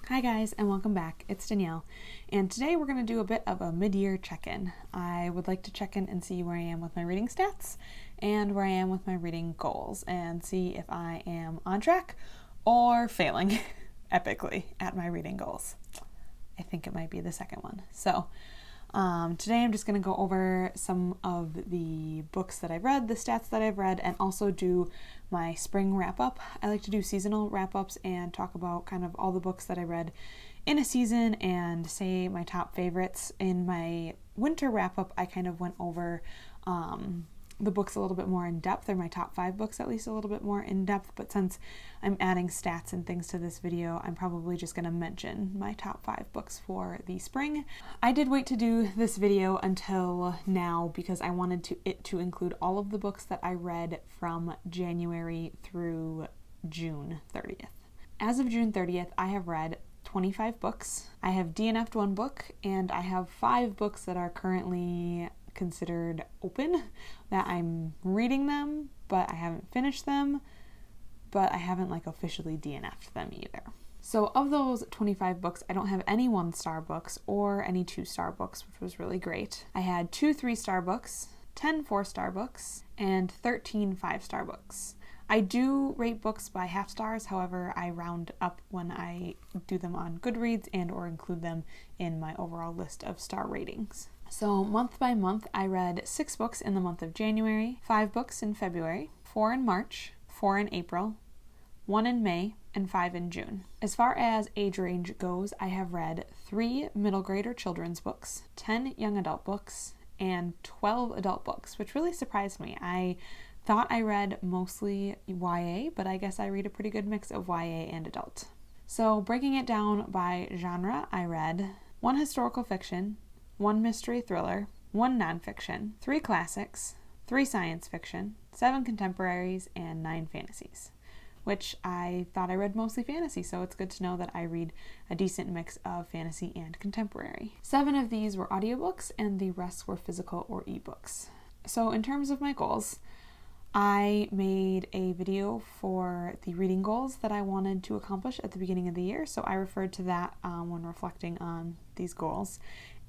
Hi guys, and welcome back. It's Danielle, and today we're going to do a bit of a mid-year check-in. I would like to check in and see where I am with my reading stats and where I am with my reading goals and see if I am on track or failing epically at my reading goals. I think it might be the second one. So today I'm just going to go over some of the books that I've read, the stats that I've read, and also do my spring wrap-up. I like to do seasonal wrap-ups and talk about kind of all the books that I read in a season and say my top favorites. In my winter wrap-up, I kind of went over the books a little bit more in depth, or my top 5 books at least a little bit more in depth, but since I'm adding stats and things to this video, I'm probably just going to mention my top 5 books for the spring. I did wait to do this video until now because I wanted it to include all of the books that I read from January through June 30th. As of June 30th, I have read 25 books. I have DNF'd 1 book, and I have 5 books that are currently considered open, that I'm reading them, but I haven't finished them, but I haven't officially DNF'd them either. So of those 25 books, I don't have any 1-star books or any 2-star books, which was really great. I had 2 3-star books, 10 4-star books, and 13 5-star books. I do rate books by half stars, however, I round up when I do them on Goodreads and or include them in my overall list of star ratings. So month by month, I read 6 books in the month of January, 5 books in February, 4 in March, 4 in April, 1 in May, and 5 in June. As far as age range goes, I have read 3 middle grade or children's books, 10 young adult books, and 12 adult books, which really surprised me. I thought I read mostly YA, but I guess I read a pretty good mix of YA and adult. So breaking it down by genre, I read 1 historical fiction, 1 mystery thriller, 1 nonfiction, 3 classics, 3 science fiction, 7 contemporaries, and 9 fantasies, which I thought I read mostly fantasy, so it's good to know that I read a decent mix of fantasy and contemporary. 7 of these were audiobooks, and the rest were physical or ebooks. So in terms of my goals, I made a video for the reading goals that I wanted to accomplish at the beginning of the year, so I referred to that when reflecting on these goals.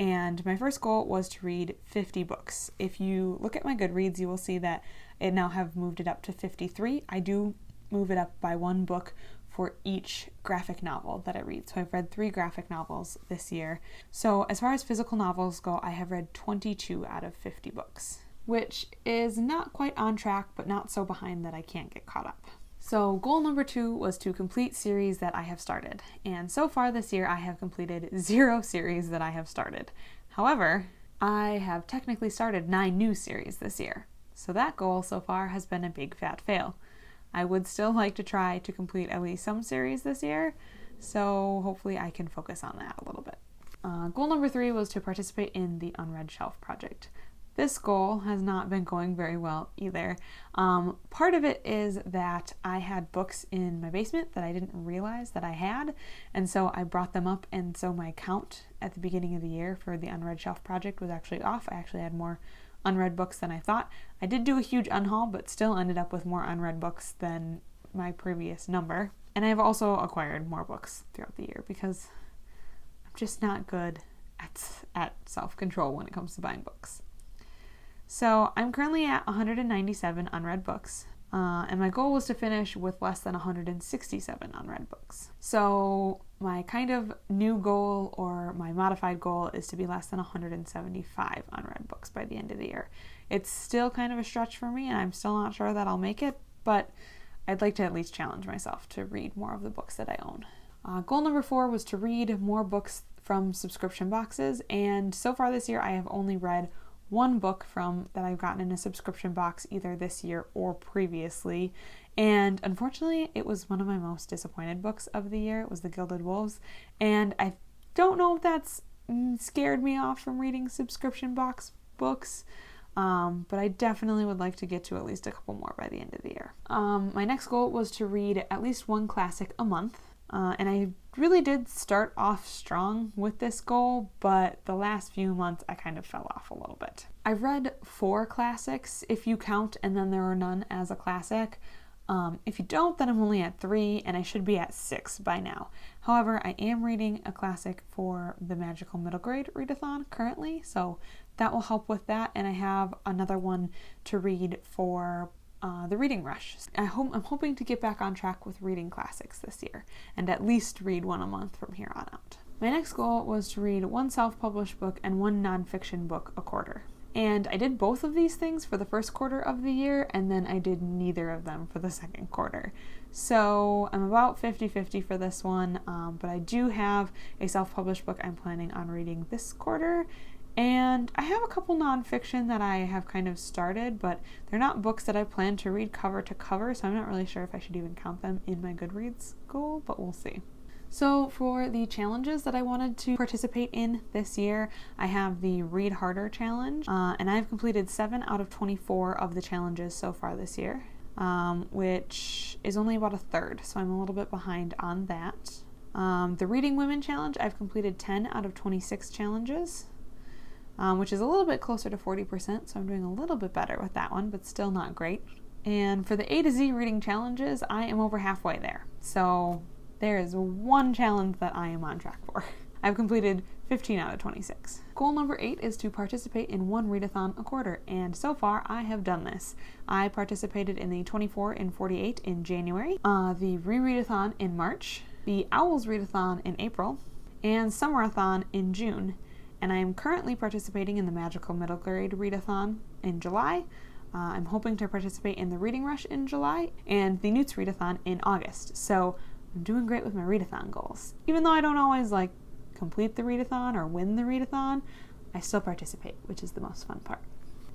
And my first goal was to read 50 books. If you look at my Goodreads, you will see that it now have moved it up to 53. I do move it up by 1 book for each graphic novel that I read. So I've read 3 graphic novels this year. So as far as physical novels go, I have read 22 out of 50 books, which is not quite on track, but not so behind that I can't get caught up. So goal number 2 was to complete series that I have started. And so far this year, I have completed 0 series that I have started. However, I have technically started 9 new series this year. So that goal so far has been a big fat fail. I would still like to try to complete at least some series this year, so hopefully I can focus on that a little bit. Goal number 3 was to participate in the Unread Shelf project. This goal has not been going very well either. Part of it is that I had books in my basement that I didn't realize that I had, and so I brought them up, and so my count at the beginning of the year for the Unread Shelf project was actually off. I actually had more unread books than I thought. I did do a huge unhaul, but still ended up with more unread books than my previous number. And I've also acquired more books throughout the year because I'm just not good at self-control when it comes to buying books. So I'm currently at 197 unread books, and my goal was to finish with less than 167 unread books. So my kind of new goal, or my modified goal, is to be less than 175 unread books by the end of the year. It's still kind of a stretch for me, and I'm still not sure that I'll make it, but I'd like to at least challenge myself to read more of the books that I own. Goal number 4 was to read more books from subscription boxes, and so far this year I have only read 1 book that I've gotten in a subscription box either this year or previously, and unfortunately it was one of my most disappointed books of the year. It was The Gilded Wolves, and I don't know if that's scared me off from reading subscription box books, but I definitely would like to get to at least a couple more by the end of the year. My next goal was to read at least 1 classic a month. And I really did start off strong with this goal, but the last few months I kind of fell off a little bit. I've read 4 classics, if you count And Then There Are None as a classic. If you don't, then I'm only at 3 and I should be at 6 by now. However, I am reading a classic for the Magical Middle Grade readathon currently, so that will help with that, and I have another one to read for the reading rush. I'm hoping to get back on track with reading classics this year and at least read one a month from here on out. My next goal was to read one self-published book and one nonfiction book a quarter. And I did both of these things for the first quarter of the year, and then I did neither of them for the second quarter. So I'm about 50-50 for this one, but I do have a self-published book I'm planning on reading this quarter, and I have a couple nonfiction that I have kind of started, but they're not books that I plan to read cover to cover, so I'm not really sure if I should even count them in my Goodreads goal, but we'll see. So for the challenges that I wanted to participate in this year, I have the Read Harder Challenge, and I've completed 7 out of 24 of the challenges so far this year, which is only about a third, so I'm a little bit behind on that. The Reading Women Challenge, I've completed 10 out of 26 challenges, which is a little bit closer to 40%, so I'm doing a little bit better with that one, but still not great. And for the A to Z reading challenges, I am over halfway there, so there is one challenge that I am on track for. I've completed 15 out of 26. Goal number 8 is to participate in one readathon a quarter, and so far I have done this. I participated in the 24 in 48 in January, the Rereadathon in March, the Owls Readathon in April, and Summerathon in June, and I am currently participating in the Magical Middle Grade Readathon in July. I'm hoping to participate in the Reading Rush in July, and the Newts Readathon in August. So I'm doing great with my readathon goals. Even though I don't always complete the readathon or win the readathon, I still participate, which is the most fun part.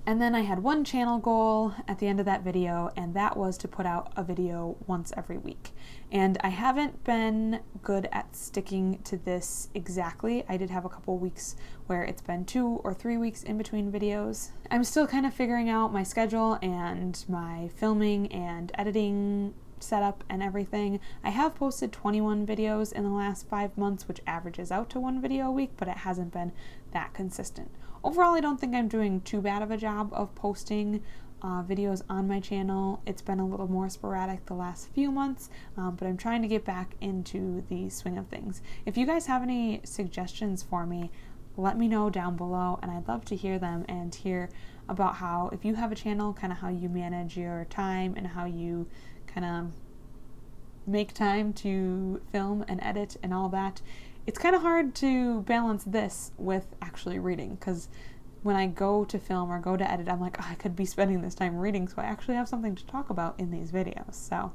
And then I had one channel goal at the end of that video, and that was to put out a video once every week. And I haven't been good at sticking to this exactly. I did have a couple weeks where it's been 2 or 3 weeks in between videos. I'm still kind of figuring out my schedule and my filming and editing setup and everything. I have posted 21 videos in the last 5 months, which averages out to 1 video a week, but it hasn't been that consistent. Overall, I don't think I'm doing too bad of a job of posting videos on my channel. It's been a little more sporadic the last few months, but I'm trying to get back into the swing of things. If you guys have any suggestions for me, let me know down below, and I'd love to hear them and hear about how, if you have a channel, kind of how you manage your time and how you kind of make time to film and edit and all that. It's kind of hard to balance this with actually reading, because when I go to film or go to edit, I'm like, oh, I could be spending this time reading, so I actually have something to talk about in these videos. So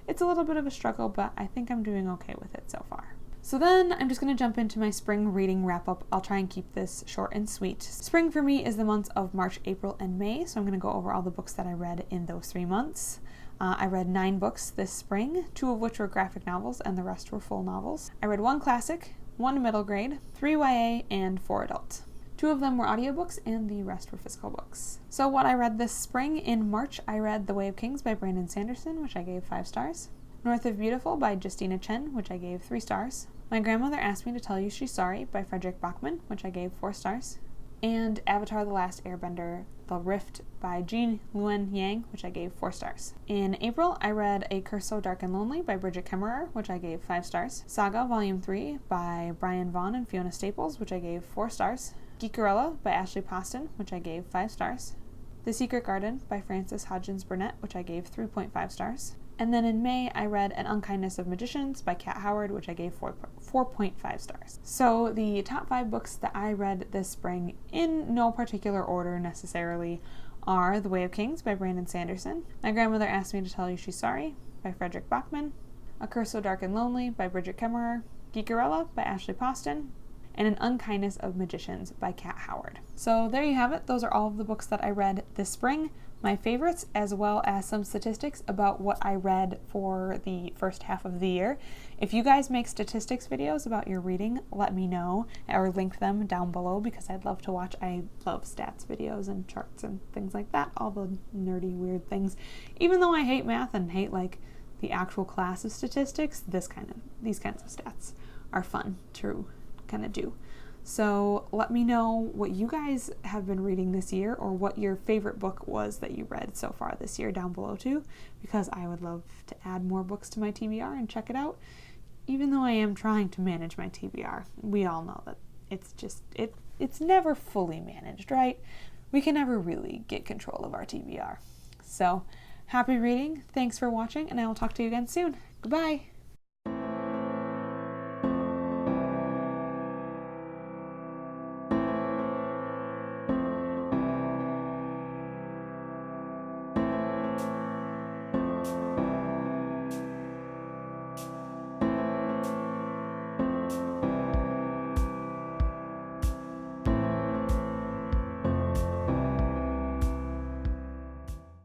it's a little bit of a struggle, but I think I'm doing okay with it so far. So then I'm just going to jump into my spring reading wrap-up. I'll try and keep this short and sweet. Spring for me is the months of March, April, and May, so I'm going to go over all the books that I read in those 3 months. I read 9 books this spring, 2 of which were graphic novels and the rest were full novels. I read 1 classic, 1 middle grade, 3 YA, and 4 adult. 2 of them were audiobooks and the rest were physical books. So what I read this spring: in March I read The Way of Kings by Brandon Sanderson, which I gave 5 stars. North of Beautiful by Justina Chen, which I gave 3 stars. My Grandmother Asked Me to Tell You She's Sorry by Frederick Bachman, which I gave 4 stars. And Avatar: The Last Airbender, The Rift by Jean Luen Yang, which I gave 4 stars. In April, I read A Curse So Dark and Lonely by Bridget Kemmerer, which I gave 5 stars. Saga Volume 3 by Brian Vaughn and Fiona Staples, which I gave 4 stars. Geekerella by Ashley Poston, which I gave 5 stars. The Secret Garden by Frances Hodgins Burnett, which I gave 3.5 stars. And then in May, I read An Unkindness of Magicians by Kat Howard, which I gave 4.5 stars. So the top 5 books that I read this spring, in no particular order necessarily, are The Way of Kings by Brandon Sanderson, My Grandmother Asked Me to Tell You She's Sorry by Frederick Bachman, A Curse So Dark and Lonely by Bridget Kemmerer, Geekerella by Ashley Poston, and An Unkindness of Magicians by Kat Howard. So there you have it. Those are all of the books that I read this spring. My favorites, as well as some statistics about what I read for the first half of the year. If you guys make statistics videos about your reading, let me know, or link them down below, because I'd love to watch. I love stats videos and charts and things like that, all the nerdy, weird things. Even though I hate math and hate the actual class of statistics, these kinds of stats are fun to kind of do. So let me know what you guys have been reading this year, or what your favorite book was that you read so far this year down below too, because I would love to add more books to my TBR and check it out. Even though I am trying to manage my TBR, we all know that it's never fully managed, right? We can never really get control of our TBR. So happy reading, thanks for watching, and I will talk to you again soon. Goodbye!